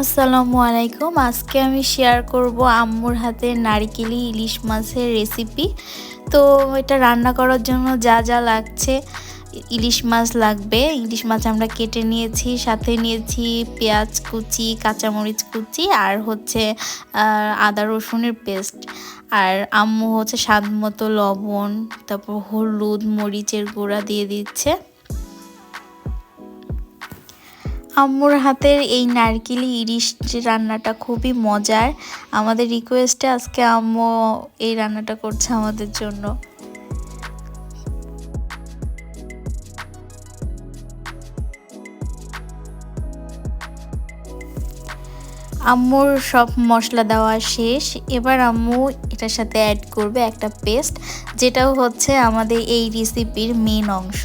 আসসালামু আলাইকুম। আজকে আমি শেয়ার করব আম্মুর হাতের নারিকেলি ইলিশ মাছের রেসিপি। তো এটা রান্না করার জন্য যা যা লাগছে, ইলিশ মাছ লাগবে। ইলিশ মাছ আমরা কেটে নিয়েছি, সাথে নিয়েছি পেঁয়াজ কুচি, কাঁচামরিচ কুচি আর হচ্ছে আদা রসুনের পেস্ট। আর আম্মু হচ্ছে স্বাদ মতো লবণ, তারপর হলুদ, মরিচের গুঁড়া দিয়ে দিচ্ছে। আম্মুর হাতের এই নারকেলি ইলিশ রান্নাটা খুবই মজার। আমাদের রিকোয়েস্টে আজকে আম্মু এই রান্নাটা করছে আমাদের জন্য। আম্মুর সব মশলা দেওয়া শেষ। এবার আম্মু এটার সাথে অ্যাড করবে একটা পেস্ট, যেটাও হচ্ছে আমাদের এই রেসিপির মেন অংশ।